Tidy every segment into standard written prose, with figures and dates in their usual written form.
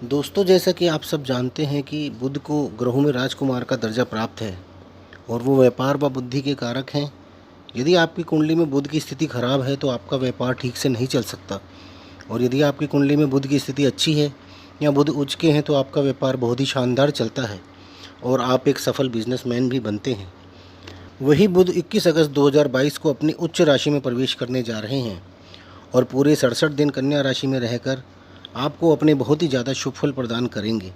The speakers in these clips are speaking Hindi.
दोस्तों, जैसा कि आप सब जानते हैं कि बुध को ग्रहों में राजकुमार का दर्जा प्राप्त है और वो व्यापार व बुद्धि के कारक हैं। यदि आपकी कुंडली में बुध की स्थिति खराब है तो आपका व्यापार ठीक से नहीं चल सकता, और यदि आपकी कुंडली में बुध की स्थिति अच्छी है या बुध उच्च के हैं तो आपका व्यापार बहुत ही शानदार चलता है और आप एक सफल बिजनेसमैन भी बनते हैं। वही बुध 21 अगस्त 2022 को अपनी उच्च राशि में प्रवेश करने जा रहे हैं और पूरे 67 दिन कन्या राशि में रहकर आपको अपने बहुत ही ज़्यादा शुभ फल प्रदान करेंगे।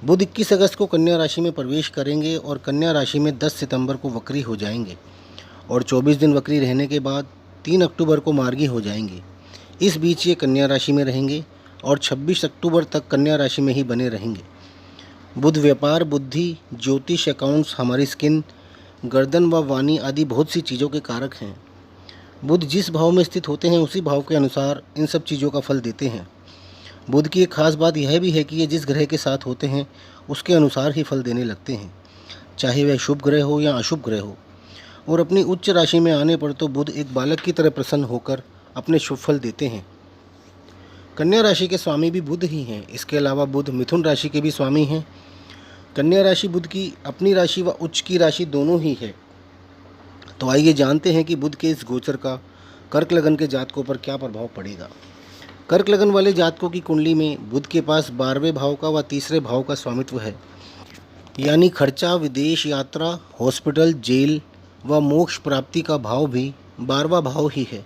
बुध 21 अगस्त को कन्या राशि में प्रवेश करेंगे और कन्या राशि में 10 सितंबर को वक्री हो जाएंगे और 24 दिन वक्री रहने के बाद 3 अक्टूबर को मार्गी हो जाएंगे। इस बीच ये कन्या राशि में रहेंगे और 26 अक्टूबर तक कन्या राशि में ही बने रहेंगे। बुध व्यापार, बुद्धि, ज्योतिष, अकाउंट्स, हमारी स्किन, गर्दन व वाणी आदि बहुत सी चीज़ों के कारक हैं। बुध जिस भाव में स्थित होते हैं उसी भाव के अनुसार इन सब चीज़ों का फल देते हैं। बुध की एक खास बात यह भी है कि ये जिस ग्रह के साथ होते हैं उसके अनुसार ही फल देने लगते हैं, चाहे वह शुभ ग्रह हो या अशुभ ग्रह हो। और अपनी उच्च राशि में आने पर तो बुध एक बालक की तरह प्रसन्न होकर अपने शुभ फल देते हैं। कन्या राशि के स्वामी भी बुध ही हैं। इसके अलावा बुध मिथुन राशि के भी स्वामी हैं। कन्या राशि बुध की अपनी राशि व उच्च की राशि दोनों ही है। तो आइए जानते हैं कि बुध के इस गोचर का कर्क लगन के जातकों पर क्या प्रभाव पड़ेगा। कर्क लगन वाले जातकों की कुंडली में बुध के पास 12वें भाव का व तीसरे भाव का स्वामित्व है, यानी खर्चा, विदेश यात्रा, हॉस्पिटल, जेल व मोक्ष प्राप्ति का भाव भी 12वां भाव ही है।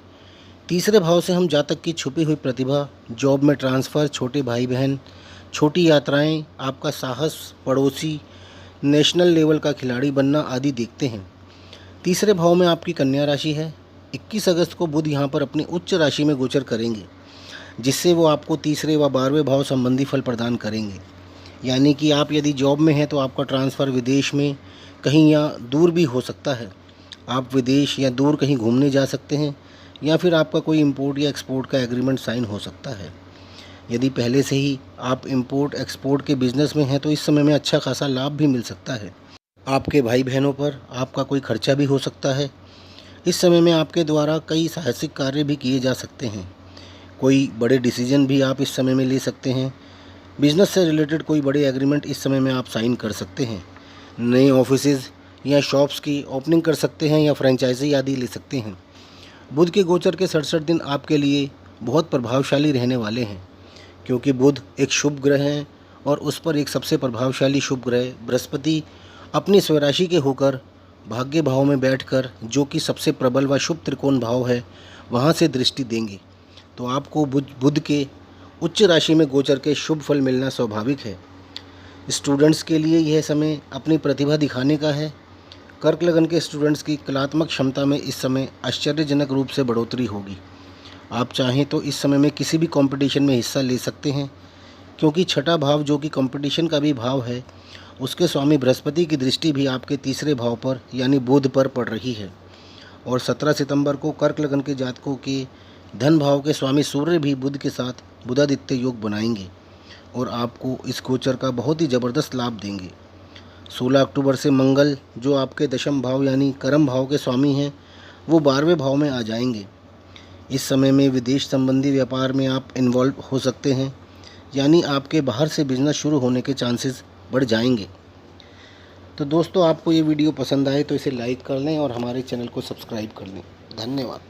तीसरे भाव से हम जातक की छुपी हुई प्रतिभा, जॉब में ट्रांसफ़र, छोटे भाई बहन, छोटी यात्राएं, आपका साहस, पड़ोसी, नेशनल लेवल का खिलाड़ी बनना आदि देखते हैं। तीसरे भाव में आपकी कन्या राशि है। 21 अगस्त को बुध यहाँ पर अपनी उच्च राशि में गोचर करेंगे, जिससे वो आपको तीसरे व 12वें भाव संबंधी फल प्रदान करेंगे। यानी कि आप यदि जॉब में हैं तो आपका ट्रांसफ़र विदेश में कहीं या दूर भी हो सकता है। आप विदेश या दूर कहीं घूमने जा सकते हैं, या फिर आपका कोई इंपोर्ट या एक्सपोर्ट का एग्रीमेंट साइन हो सकता है। यदि पहले से ही आप इंपोर्ट एक्सपोर्ट के बिज़नेस में हैं तो इस समय में अच्छा खासा लाभ भी मिल सकता है। आपके भाई बहनों पर आपका कोई खर्चा भी हो सकता है। इस समय में आपके द्वारा कई साहसिक कार्य भी किए जा सकते हैं। कोई बड़े डिसीजन भी आप इस समय में ले सकते हैं। बिज़नेस से रिलेटेड कोई बड़े एग्रीमेंट इस समय में आप साइन कर सकते हैं। नए ऑफिसेज़ या शॉप्स की ओपनिंग कर सकते हैं या फ्रेंचाइजी आदि ले सकते हैं। बुध के गोचर के 67 दिन आपके लिए बहुत प्रभावशाली रहने वाले हैं, क्योंकि बुध एक शुभ ग्रह है और उस पर एक सबसे प्रभावशाली शुभ ग्रह बृहस्पति अपनी स्वराशि के होकर भाग्य भाव में बैठकर, जो कि सबसे प्रबल व शुभ त्रिकोण भाव है, वहाँ से दृष्टि देंगे। तो आपको बुध के उच्च राशि में गोचर के शुभ फल मिलना स्वाभाविक है। स्टूडेंट्स के लिए यह समय अपनी प्रतिभा दिखाने का है। कर्क लगन के स्टूडेंट्स की कलात्मक क्षमता में इस समय आश्चर्यजनक रूप से बढ़ोतरी होगी। आप चाहें तो इस समय में किसी भी कंपटीशन में हिस्सा ले सकते हैं, क्योंकि छठा भाव, जो कि कंपटीशन का भी भाव है, उसके स्वामी बृहस्पति की दृष्टि भी आपके तीसरे भाव पर यानी बुध पर पड़ रही है। और 17 सितंबर को कर्क लगन के जातकों के धन भाव के स्वामी सूर्य भी बुध के साथ बुधादित्य योग बनाएंगे और आपको इस गोचर का बहुत ही ज़बरदस्त लाभ देंगे। 16 अक्टूबर से मंगल, जो आपके दशम भाव यानी कर्म भाव के स्वामी हैं, वो 12वें भाव में आ जाएंगे। इस समय में विदेश संबंधी व्यापार में आप इन्वॉल्व हो सकते हैं, यानी आपके बाहर से बिजनेस शुरू होने के चांसेस बढ़ जाएंगे। तो दोस्तों, आपको ये वीडियो पसंद आए तो इसे लाइक कर लें और हमारे चैनल को सब्सक्राइब कर लें। धन्यवाद।